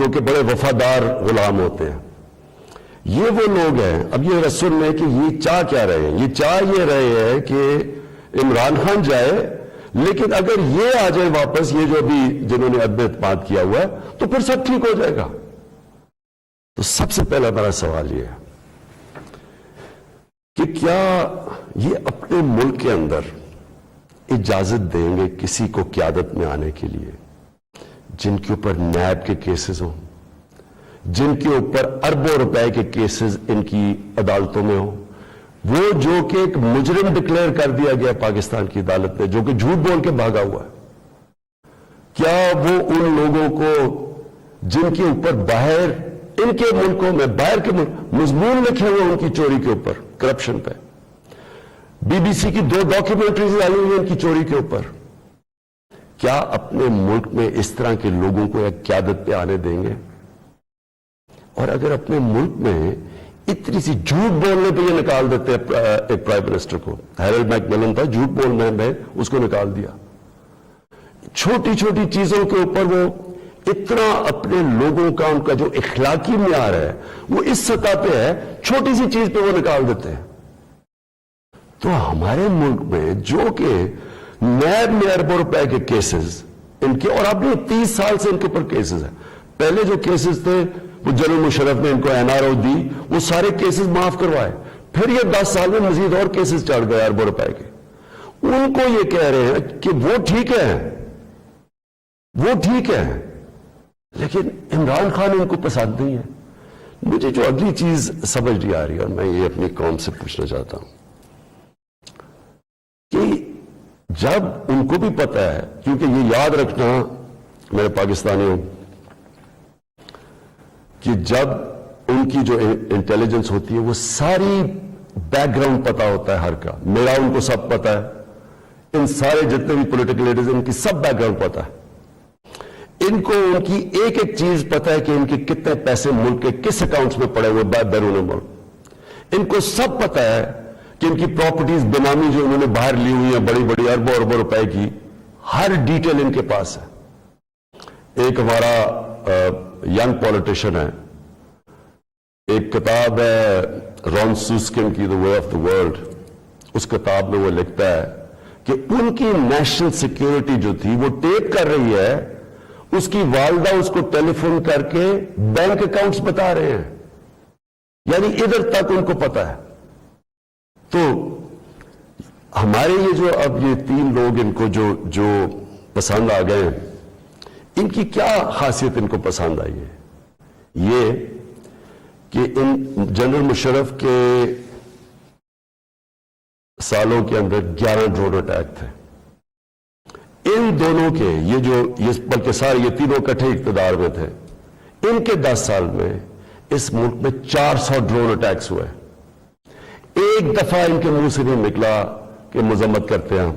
A: کہ بڑے وفادار غلام ہوتے ہیں. یہ وہ لوگ ہیں. اب یہ رسول میں کہ یہ چاہ کیا رہے ہیں؟ یہ چاہ یہ رہے ہیں کہ عمران خان جائے, لیکن اگر یہ آ جائے واپس, یہ جو ابھی جنہوں نے عدم اعتماد کیا ہوا ہے, تو پھر سب ٹھیک ہو جائے گا. تو سب سے پہلا میرا سوال یہ ہے کہ کیا یہ اپنے ملک کے اندر اجازت دیں گے کسی کو قیادت میں آنے کے لیے جن کے اوپر نیب کے کیسز ہوں, جن کے اوپر اربوں روپے کے کیسز ان کی عدالتوں میں ہوں, وہ جو کہ ایک مجرم ڈکلیئر کر دیا گیا پاکستان کی عدالت نے, جو کہ جھوٹ بول کے بھاگا ہوا ہے. کیا وہ ان لوگوں کو جن کے اوپر باہر ان کے ملکوں میں, باہر کے ملک مضمون لکھے ہوئے ان کی چوری کے اوپر, کرپشن پہ, BBC کی 2 ڈاکیومنٹریز آئی ہوئی ہیں ان کی چوری کے اوپر, کیا اپنے ملک میں اس طرح کے لوگوں کو ایک قیادت پہ آنے دیں گے؟ اور اگر اپنے ملک میں اتنی سی جھوٹ بولنے پہ یہ نکال دیتے ہیں ایک پرائم منسٹر کو, ہیرلڈ میک ملن تھا, جھوٹ بولنے میں اس کو نکال دیا. چھوٹی چھوٹی چیزوں کے اوپر وہ اتنا اپنے لوگوں کا, ان کا جو اخلاقی معیار ہے وہ اس سطح پہ ہے, چھوٹی سی چیز پہ وہ نکال دیتے ہیں. تو ہمارے ملک میں جو کہ نیب میں اربوں روپے کے کیسز ان کے, اور اب 30 سال سے ان کے اوپر کیسز ہیں. پہلے جو کیسز تھے وہ جنرل مشرف نے ان کو NRO دی, وہ سارے کیسز معاف کروائے. پھر یہ 10 سال میں مزید اور کیسز چڑھ گئے اربوں روپے کے. ان کو یہ کہہ رہے ہیں کہ وہ ٹھیک ہے, وہ ٹھیک ہے, لیکن عمران خان ان کو پسند نہیں ہے. مجھے جو اگلی چیز سمجھ نہیں آ رہی ہے, اور میں یہ اپنی قوم سے پوچھنا چاہتا ہوں کہ جب ان کو بھی پتا ہے, کیونکہ یہ یاد رکھنا میرے پاکستانیوں کہ جب ان کی جو انٹیلیجنس ہوتی ہے وہ ساری بیک گراؤنڈ پتا ہوتا ہے ہر کا, میرا ان کو سب پتا ہے, ان سارے جتنے بھی پولیٹیکل لیڈرز ان کی سب بیک گراؤنڈ پتا ہے. ان کو ان کی ایک ایک چیز پتا ہے کہ ان کے کتنے پیسے ملک کے کس اکاؤنٹس میں پڑے ہوئے بیرون ملک. ان کو سب پتا ہے کہ ان کی پراپرٹیز بینامی جو انہوں نے باہر لی ہوئی ہیں بڑی بڑی اربوں اربوں روپے کی, ہر ڈیٹیل ان کے پاس ہے. ایک ہمارا ینگ پولیٹیشین ہے, ایک کتاب ہے رون سوسکن کی, The Way of the World. اس کتاب میں وہ لکھتا ہے کہ ان کی نیشنل سیکیورٹی جو تھی وہ ٹیپ کر رہی ہے, اس کی والدہ اس کو ٹیلی فون کر کے بینک اکاؤنٹس بتا رہے ہیں, یعنی ادھر تک ان کو پتا ہے. تو ہمارے یہ جو اب یہ 3 لوگ ان کو جو پسند آ گئے ہیں, ان کی کیا خاصیت ان کو پسند آئی ہے؟ یہ کہ ان جنرل مشرف کے سالوں کے اندر 11 ڈرون اٹیک تھے. ان دونوں کے یہ بلکہ سارے یہ تینوں اکٹھے اقتدار میں تھے, ان کے 10 سال میں اس ملک میں 400 ڈرون اٹیکس ہوئے. ایک دفعہ ان کے منہ سے نہیں نکلا کہ مذمت کرتے ہیں.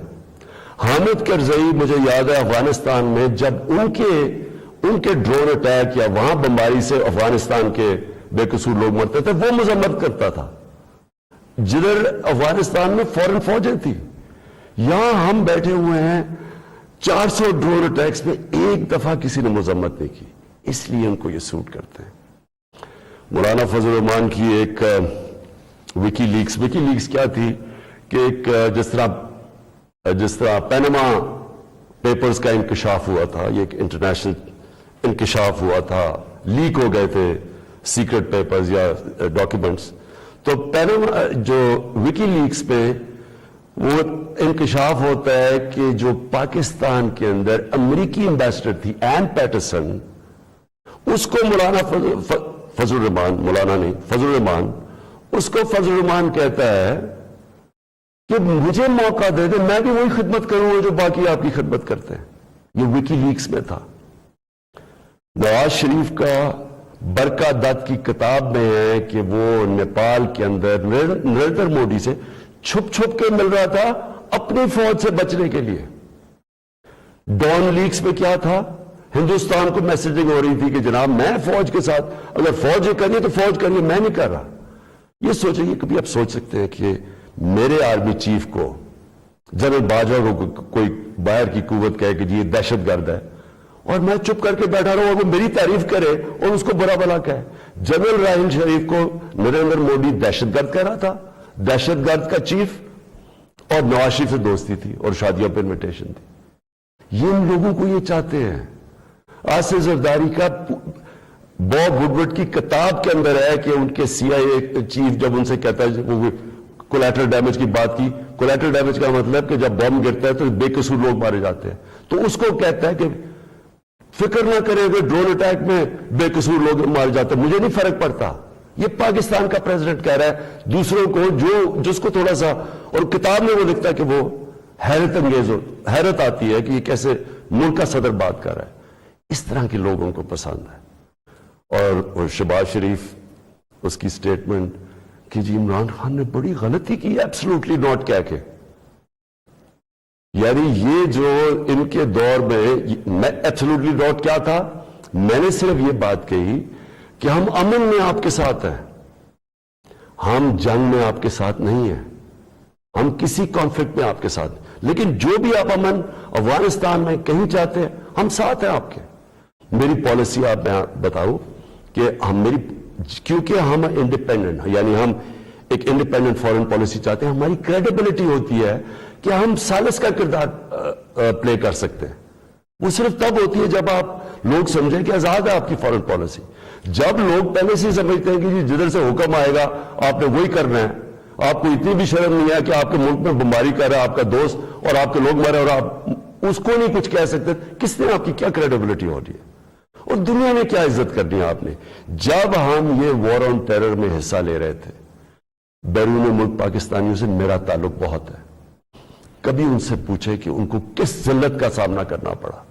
A: حامد کرزئی مجھے یاد ہے افغانستان میں جب ان کے ڈرون اٹیک یا وہاں بمباری سے افغانستان کے بے قصور لوگ مرتے تھے, وہ مذمت کرتا تھا. جدھر افغانستان میں فورن فوجیں تھی, یہاں ہم بیٹھے ہوئے ہیں 400 ڈرون اٹیکس میں ایک دفعہ کسی نے مذمت نہیں کی. اس لیے ان کو یہ سوٹ کرتے ہیں. مولانا فضل الرحمان کی ایک وکی لیکس کیا تھی کہ ایک جس طرح پینما پیپرز کا انکشاف ہوا تھا, یہ ایک انٹرنیشنل انکشاف ہوا تھا, لیک ہو گئے تھے سیکرٹ پیپرز یا ڈاکیومنٹس. تو پینما جو وکی لیکس پہ وہ انکشاف ہوتا ہے کہ جو پاکستان کے اندر امریکی ایمبیسڈر تھی این پیٹرسن, اس کو مولانا فضل الرحمان، مولانا نہیں، فضل الرحمان، اس کو فضل الرحمان کہتا ہے کہ مجھے موقع دے دے، میں بھی وہی خدمت کروں جو باقی آپ کی خدمت کرتے ہیں. یہ وکی لیکس میں تھا. نواز شریف کا برکا دت کی کتاب میں ہے کہ وہ نیپال کے اندر نریندر مودی سے چھپ چھپ کے مل رہا تھا اپنی فوج سے بچنے کے لیے. ڈان لیکس میں کیا تھا؟ ہندوستان کو میسجنگ ہو رہی تھی کہ جناب میں فوج کے ساتھ، اگر فوج یہ کریے تو فوج کریے، میں نہیں کر رہا. یہ سوچیں، کبھی آپ سوچ سکتے ہیں کہ میرے آرمی چیف کو، جنرل باجوہ کو کوئی باہر کی قوت کہے کہ جی یہ دہشت گرد ہے، اور میں چپ کر کے بیٹھا رہا ہوں اور وہ میری تعریف کرے اور اس کو برا بھلا کہے. جنرل راحیل شریف کو نریندر مودی دہشت گرد کہہ رہا تھا، دہشت گرد کا چیف، اور نواز شریف سے دوستی تھی اور شادیوں پہ انویٹیشن تھی. یہ ان لوگوں کو یہ چاہتے ہیں. آصف زرداری کا باب وڈورڈ کی کتاب کے اندر ہے کہ ان کے سی آئی اے چیف جب ان سے کہتا ہے، وہ کولیٹرل ڈیمیج کی بات کی، کولیٹرل ڈیمیج کا مطلب کہ جب بم گرتا ہے تو بے قصور لوگ مارے جاتے ہیں، تو اس کو کہتا ہے کہ فکر نہ کریں، وہ ڈرون اٹیک میں بے قصور لوگ مارے جاتے ہیں، مجھے نہیں فرق پڑتا. یہ پاکستان کا پریزیڈنٹ کہہ رہا ہے دوسروں کو، جس کو تھوڑا سا، اور کتاب میں وہ لکھتا ہے کہ وہ حیرت انگیز ہو، حیرت آتی ہے کہ یہ کیسے ملک کا صدر بات کر رہا ہے. اس طرح کے لوگوں کو پسند ہے. اور شہباز شریف، اس کی سٹیٹمنٹ کہ جی عمران خان نے بڑی غلطی کی ایبسلوٹلی ناٹ کہہ کے، یعنی یہ جو ان کے دور میں ایبسلوٹلی ناٹ کیا تھا، میں نے صرف یہ بات کہی کہ ہم امن میں آپ کے ساتھ ہیں، ہم جنگ میں آپ کے ساتھ نہیں ہیں، ہم کسی کانفلکٹ میں آپ کے ساتھ، لیکن جو بھی آپ امن افغانستان میں کہیں چاہتے ہیں ہم ساتھ ہیں آپ کے. میری پالیسی آپ میں بتاؤں کہ کیونکہ ہم انڈیپینڈنٹ ہیں، یعنی ہم ایک انڈیپینڈنٹ فارن پالیسی چاہتے ہیں، ہماری کریڈیبلٹی ہوتی ہے کہ ہم سالس کا کردار پلے کر سکتے ہیں. وہ صرف تب ہوتی ہے جب آپ لوگ سمجھیں کہ آزاد ہے آپ کی فارن پالیسی. جب لوگ پہلے سے سمجھتے ہیں کہ جی جدھر سے حکم آئے گا آپ نے وہی کرنا ہے، آپ کو اتنی بھی شرم نہیں ہے کہ آپ کے ملک میں بمباری کر رہا ہے آپ کا دوست اور آپ کے لوگ مرے اور آپ اس کو نہیں کچھ کہہ سکتے، کس نے آپ کی کیا کریڈیبلٹی ہو رہی ہے اور دنیا میں کیا عزت کرنی ہے آپ نے. جب ہم یہ وار آن ٹیرر میں حصہ لے رہے تھے، بیرون ملک پاکستانیوں سے میرا تعلق بہت ہے. کبھی ان سے پوچھے کہ ان کو کس ذلت کا سامنا کرنا پڑا.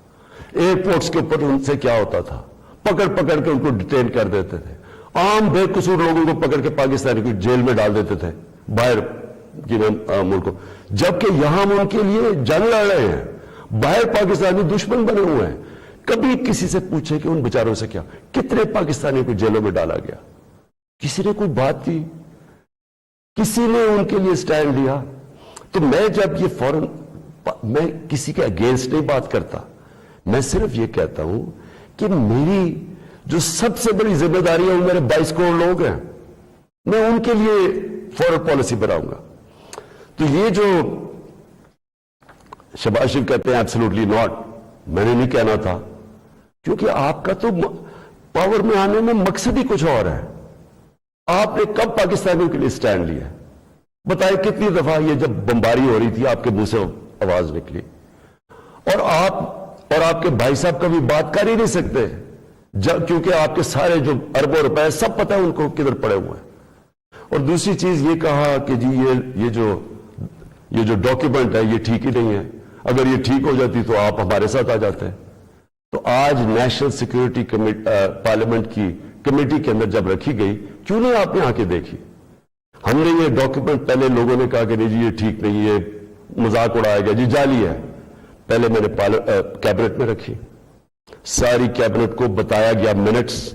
A: ایئرپورٹس کے اوپر ان سے کیا ہوتا تھا، پکڑ پکڑ کے ان کو ڈیٹین کر دیتے تھے، عام بے قصور لوگوں کو پکڑ کے پاکستانی کو جیل میں ڈال دیتے تھے باہر کی ملکوں، جبکہ یہاں ہم ان کے لیے جنگ لڑ رہے ہیں، باہر پاکستانی دشمن بنے ہوئے ہیں. کبھی کسی سے پوچھے کہ ان بیچاروں سے کیا، کتنے پاکستانیوں کو جیلوں میں ڈالا گیا، کسی نے کوئی بات کی، کسی نے ان کے لیے سٹینڈ لیا. تو میں جب یہ فوراً، میں کسی کے اگینسٹ نہیں بات کرتا، میں صرف یہ کہتا ہوں کہ میری جو سب سے بڑی ذمہ داری ہے وہ میرے 22 کروڑ لوگ ہیں، میں ان کے لیے فورن پالیسی بناؤں گا. تو یہ جو شہباز شریف کہتے ہیں ایبسولوٹلی ناٹ، میں نے نہیں کہنا تھا، کیونکہ آپ کا تو پاور میں آنے میں مقصد ہی کچھ اور ہے. آپ نے کب پاکستانیوں کے لیے سٹینڈ لیا؟ بتائیں کتنی دفعہ یہ جب بمباری ہو رہی تھی آپ کے منہ سے آواز نکلی، اور آپ کے بھائی صاحب کبھی بات کر ہی نہیں سکتے کیونکہ آپ کے سارے جو اربوں روپے سب پتہ ہے ان کو کدھر پڑے ہوئے ہیں. اور دوسری چیز یہ کہا کہ جی یہ جو ڈاکیومنٹ ہے یہ ٹھیک ہی نہیں ہے، اگر یہ ٹھیک ہو جاتی تو آپ ہمارے ساتھ آ جاتے ہیں. تو آج نیشنل سیکورٹی پارلیمنٹ کی کمیٹی کے اندر جب رکھی گئی، کیوں نہیں آپ نے آ کے دیکھی؟ ہم نے یہ ڈاکیومنٹ، پہلے لوگوں نے کہا کہ نہیں جی یہ ٹھیک نہیں، یہ مذاق اڑایا گیا، جی جعلی ہے. پہلے میں نے کیبنٹ میں رکھی، ساری کیبنٹ کو بتایا گیا، منٹس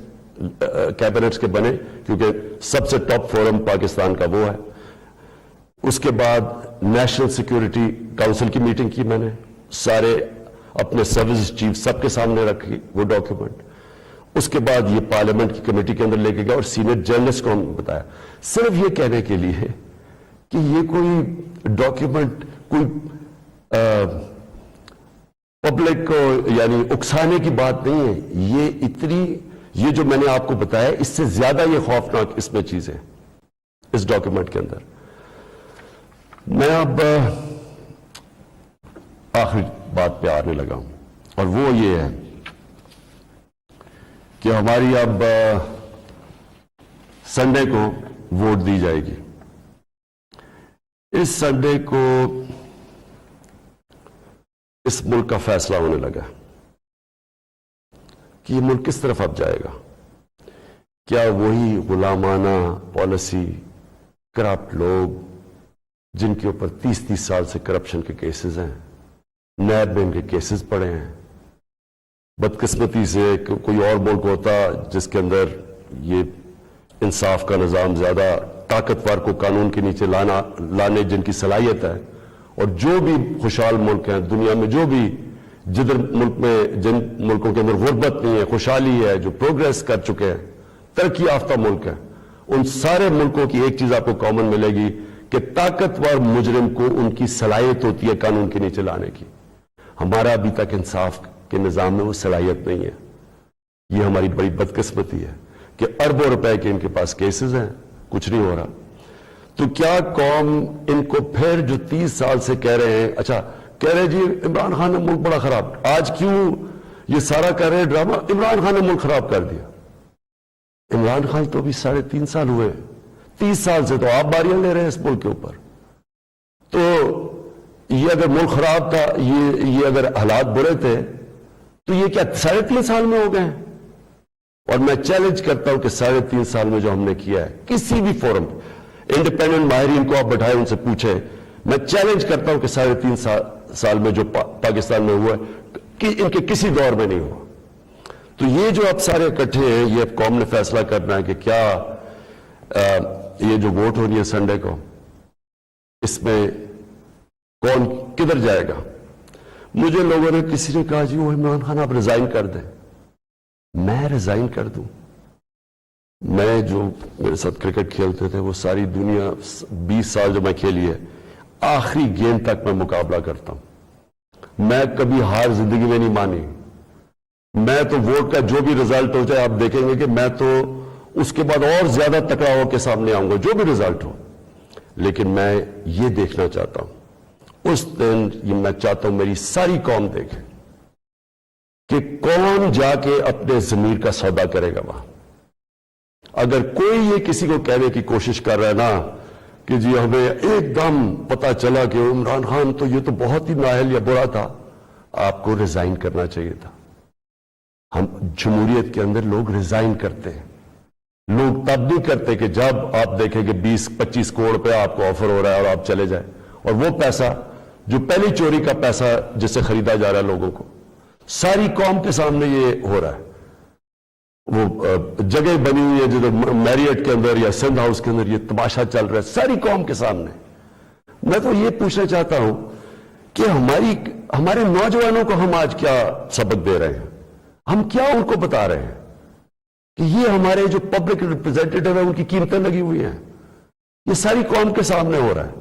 A: کیبنٹس کے بنے کیونکہ سب سے ٹاپ فورم پاکستان کا وہ ہے. اس کے بعد نیشنل سیکورٹی کاؤنسل کی میٹنگ کی، میں نے سارے اپنے سروس چیف سب کے سامنے رکھی وہ ڈاکیومنٹ. اس کے بعد یہ پارلیمنٹ کی کمیٹی کے اندر لے کے گیا اور سینئر جرنلسٹ کو ہم بتایا، صرف یہ کہنے کے لیے کہ یہ کوئی ڈاکیومنٹ کوئی پبلک کو یعنی اکسانے کی بات نہیں ہے. یہ جو میں نے آپ کو بتایا اس سے زیادہ یہ خوفناک اس میں چیزیں اس ڈاکیومنٹ کے اندر. میں اب آخری بات پہ آنے لگا ہوں اور وہ یہ ہے کہ ہماری اب سنڈے کو ووٹ دی جائے گی. اس سنڈے کو اس ملک کا فیصلہ ہونے لگا کہ یہ ملک کس طرف اب جائے گا. کیا وہی غلامانہ پالیسی، کرپٹ لوگ جن کے اوپر 30 سال سے کرپشن کے کیسز ہیں، نیب میں ان کے کیسز پڑے ہیں. بدقسمتی سے کوئی اور ملک ہوتا جس کے اندر یہ انصاف کا نظام زیادہ طاقتور کو قانون کے نیچے لانے جن کی صلاحیت ہے، اور جو بھی خوشحال ملک ہیں دنیا میں، جو بھی جدھر ملک میں جن ملکوں کے اندر غربت نہیں ہے، خوشحالی ہے، جو پروگریس کر چکے ہیں، ترقی یافتہ ملک ہیں، ان سارے ملکوں کی ایک چیز آپ کو کامن ملے گی کہ طاقتور مجرم کو ان کی صلاحیت ہوتی ہے قانون کے نیچے لانے کی. ہمارا ابھی تک انصاف کے نظام میں وہ صلاحیت نہیں ہے. یہ ہماری بڑی بدقسمتی ہے کہ اربوں روپے کے ان کے پاس کیسز ہیں، کچھ نہیں ہو رہا. تو کیا قوم ان کو پھر جو 30 سال سے کہہ رہے ہیں، اچھا کہہ رہے جی عمران خان نے ملک بڑا خراب، آج کیوں یہ سارا کہہ رہے ڈرامہ عمران خان نے ملک خراب کر دیا؟ عمران خان تو ابھی 3.5 سال ہوئے، 30 سال سے تو آپ باریاں لے رہے ہیں اس ملک کے اوپر. تو یہ اگر ملک خراب تھا، یہ اگر حالات برے تھے تو یہ کیا 3.5 سال میں ہو گئے ہیں؟ اور میں چیلنج کرتا ہوں کہ 3.5 سال میں جو ہم نے کیا ہے کسی بھی فورم، انڈیپینڈنٹ ماہرین کو آپ بٹھائیں، ان سے پوچھیں، میں چیلنج کرتا ہوں کہ 3.5 سال میں جو پاکستان میں ہوا ہے کہ ان کے کسی دور میں نہیں ہوا. تو یہ جو اب سارے اکٹھے ہیں، یہ اب قوم نے فیصلہ کرنا ہے کہ کیا یہ جو ووٹ ہونی ہے سنڈے کو، اس میں کون کدھر جائے گا. مجھے لوگوں نے کسی نے کہا جی وہ عمران خان آپ ریزائن کر دیں. میں ریزائن کر دوں؟ میں جو میرے ساتھ کرکٹ کھیلتے تھے وہ ساری دنیا 20 سال جو میں کھیلی ہے، آخری گیند تک میں مقابلہ کرتا ہوں. میں کبھی ہار زندگی میں نہیں مانی. میں تو ووٹ کا جو بھی رزلٹ ہو جائے آپ دیکھیں گے کہ میں تو اس کے بعد اور زیادہ تکڑا ہو کے سامنے آؤں گا جو بھی رزلٹ ہو. لیکن میں یہ دیکھنا چاہتا ہوں، اس دن یہ میں چاہتا ہوں میری ساری قوم دیکھے کہ کون جا کے اپنے ضمیر کا سودا کرے گا وہاں. اگر کوئی یہ کسی کو کہنے کی کوشش کر رہا ہے نا کہ جی ہمیں ایک دم پتا چلا کہ عمران خان تو یہ تو بہت ہی نااہل یا برا تھا، آپ کو ریزائن کرنا چاہیے تھا. ہم جمہوریت کے اندر لوگ ریزائن کرتے ہیں. لوگ تب نہیں کرتے کہ جب آپ دیکھیں کہ 20-25 کروڑ روپے آپ کو آفر ہو رہا ہے اور آپ چلے جائیں، اور وہ پیسہ جو پہلی چوری کا پیسہ جس سے خریدا جا رہا ہے لوگوں کو، ساری قوم کے سامنے یہ ہو رہا ہے. وہ جگہ بنی ہوئی ہے جدھر میریٹ کے اندر یا سندھ ہاؤس کے اندر یہ تماشا چل رہا ہے ساری قوم کے سامنے. میں تو یہ پوچھنا چاہتا ہوں کہ ہمارے نوجوانوں کو ہم آج کیا سبق دے رہے ہیں؟ ہم کیا ان کو بتا رہے ہیں کہ یہ ہمارے جو پبلک ریپرزینٹیٹیو ہیں ان کی قیمتیں لگی ہوئی ہیں؟ یہ ساری قوم کے سامنے ہو رہا ہے.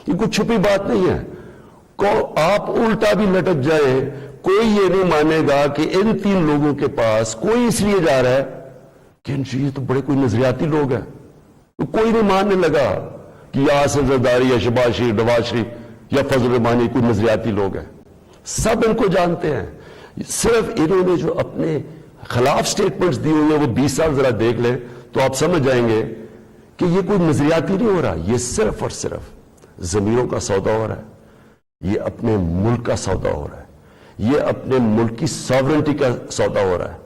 A: یہ کوئی چھپی بات نہیں ہے. آپ الٹا بھی لٹک جائیں، کوئی یہ نہیں مانے گا کہ ان 3 لوگوں کے پاس کوئی اس لیے جا رہا ہے کہ یہ تو بڑے کوئی نظریاتی لوگ ہیں. کوئی نہیں ماننے لگا کہ یا آصف زرداری یا شہباز شریف، نواز شریف یا فضل الرحمانی کوئی نظریاتی لوگ ہیں. سب ان کو جانتے ہیں. صرف انہوں نے جو اپنے خلاف سٹیٹمنٹس دی ہوئی ہیں وہ 20 سال ذرا دیکھ لیں تو آپ سمجھ جائیں گے کہ یہ کوئی نظریاتی نہیں ہو رہا. یہ صرف اور صرف ضمیروں کا سودا ہو رہا ہے. یہ اپنے ملک کا سودا ہو رہا ہے. یہ اپنے ملک کی ساورنٹی کا سودا ہو رہا ہے.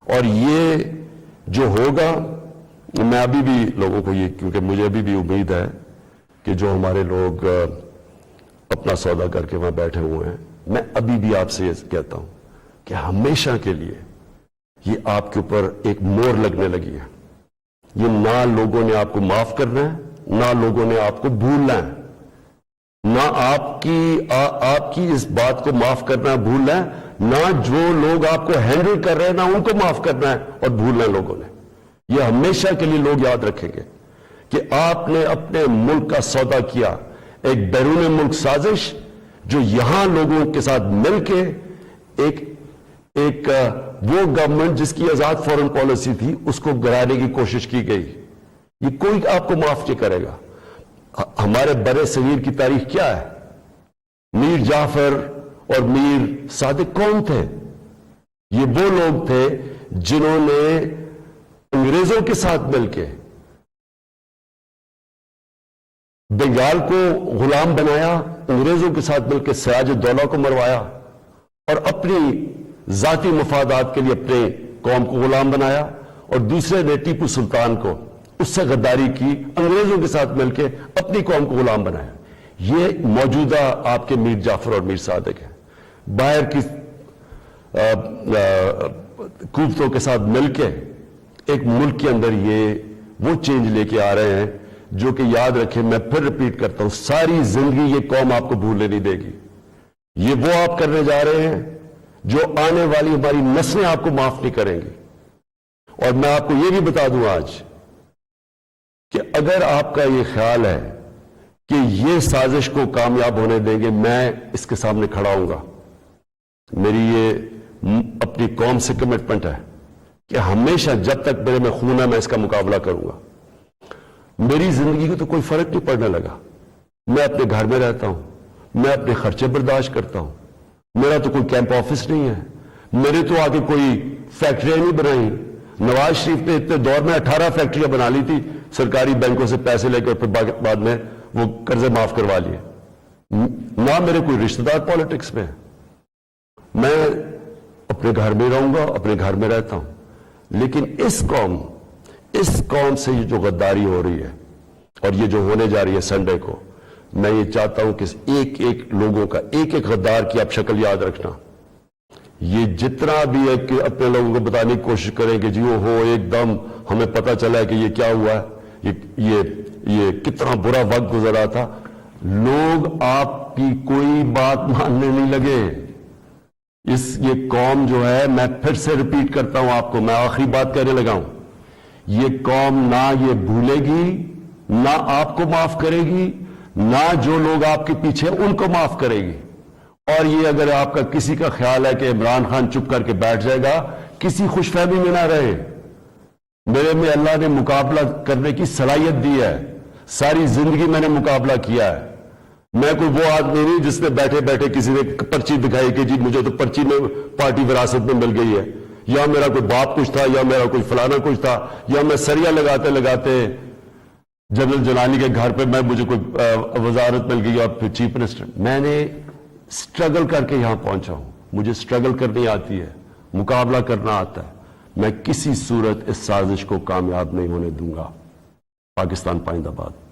A: اور یہ جو ہوگا، میں ابھی بھی لوگوں کو یہ، کیونکہ مجھے ابھی بھی امید ہے کہ جو ہمارے لوگ اپنا سودا کر کے وہاں بیٹھے ہوئے ہیں، میں ابھی بھی آپ سے یہ کہتا ہوں کہ ہمیشہ کے لیے یہ آپ کے اوپر ایک مور لگنے لگی ہے. یہ نہ لوگوں نے آپ کو معاف کرنا ہے، نہ لوگوں نے آپ کو بھولنا ہے، نہ آپ کی اس بات کو معاف کرنا ہے بھولنا ہے، نہ جو لوگ آپ کو ہینڈل کر رہے ہیں نہ ان کو معاف کرنا ہے اور بھولنا ہے لوگوں نے. یہ ہمیشہ کے لیے لوگ یاد رکھیں گے کہ آپ نے اپنے ملک کا سودا کیا. ایک بیرون ملک سازش جو یہاں لوگوں کے ساتھ مل کے ایک وہ گورنمنٹ جس کی آزاد فورن پالیسی تھی اس کو گرانے کی کوشش کی گئی. یہ کوئی آپ کو معاف نہیں کرے گا. ہمارے برے صغیر کی تاریخ کیا ہے؟ میر جعفر اور میر صادق کون تھے؟ یہ وہ لوگ تھے جنہوں نے انگریزوں کے ساتھ مل کے بنگال کو غلام بنایا، انگریزوں کے ساتھ مل کے سراج الدولہ کو مروایا، اور اپنی ذاتی مفادات کے لیے اپنے قوم کو غلام بنایا، اور دوسرے نے ٹیپو سلطان کو اس سے غداری کی، انگریزوں کے ساتھ مل کے اپنی قوم کو غلام بنایا۔ یہ موجودہ آپ کے میر جعفر اور میر صادق ہیں، باہر کی قوتوں کے ساتھ مل کے ایک ملک کے اندر یہ وہ چینج لے کے آ رہے ہیں جو کہ یاد رکھیں، میں پھر ریپیٹ کرتا ہوں، ساری زندگی یہ قوم آپ کو بھولنے نہیں دے گی۔ یہ وہ آپ کرنے جا رہے ہیں جو آنے والی ہماری نسلیں آپ کو معاف نہیں کریں گی۔ اور میں آپ کو یہ بھی بتا دوں آج کہ اگر آپ کا یہ خیال ہے کہ یہ سازش کو کامیاب ہونے دیں گے، میں اس کے سامنے کھڑا ہوں گا۔ میری یہ اپنی قوم سے کمٹمنٹ ہے کہ ہمیشہ جب تک میرے میں خون ہے میں اس کا مقابلہ کروں گا۔ میری زندگی کو تو کوئی فرق نہیں پڑنے لگا، میں اپنے گھر میں رہتا ہوں، میں اپنے خرچے برداشت کرتا ہوں، میرا تو کوئی کیمپ آفس نہیں ہے، میرے تو آگے کوئی فیکٹریاں نہیں بنائی۔ نواز شریف نے اتنے دور میں 18 فیکٹریاں بنا لی تھی سرکاری بینکوں سے پیسے لے کر، پھر بعد میں وہ قرضے معاف کروا لیے۔ نہ میرے کوئی رشتہ دار پالیٹکس میں، میں اپنے گھر میں رہوں گا، اپنے گھر میں رہتا ہوں۔ لیکن اس قوم سے یہ جو غداری ہو رہی ہے اور یہ جو ہونے جا رہی ہے سنڈے کو، میں یہ چاہتا ہوں کہ ایک ایک لوگوں کا، ایک ایک غدار کی آپ شکل یاد رکھنا۔ یہ جتنا بھی ہے کہ اپنے لوگوں کو بتانے کی کوشش کریں کہ جی وہ ہو ایک دم ہمیں پتہ چلا ہے کہ یہ کیا ہوا ہے، یہ کتنا برا وقت گزرا تھا، لوگ آپ کی کوئی بات ماننے نہیں لگے۔ یہ قوم جو ہے، میں پھر سے ریپیٹ کرتا ہوں آپ کو، میں آخری بات کہنے لگا ہوں، یہ قوم نہ یہ بھولے گی، نہ آپ کو معاف کرے گی، نہ جو لوگ آپ کے پیچھے ان کو معاف کرے گی۔ اور یہ اگر آپ کا کسی کا خیال ہے کہ عمران خان چپ کر کے بیٹھ جائے گا، کسی خوش فہمی میں نہ رہے۔ میرے میں اللہ نے مقابلہ کرنے کی صلاحیت دی ہے، ساری زندگی میں نے مقابلہ کیا ہے۔ میں کوئی وہ آدمی نہیں جس نے بیٹھے بیٹھے کسی نے پرچی دکھائی کہ جی مجھے تو پرچی میں پارٹی وراثت میں مل گئی ہے، یا میرا کوئی باپ کچھ تھا، یا میرا کوئی فلانا کچھ تھا، یا میں سریا لگاتے لگاتے جنرل جلانی کے گھر پہ مجھے کوئی وزارت مل گئی اور پھر چیف منسٹر۔ میں نے سٹرگل کر کے یہاں پہنچا ہوں، مجھے سٹرگل کرنی آتی ہے، مقابلہ کرنا آتا ہے۔ میں کسی صورت اس سازش کو کامیاب نہیں ہونے دوں گا۔ پاکستان پائندہ باد۔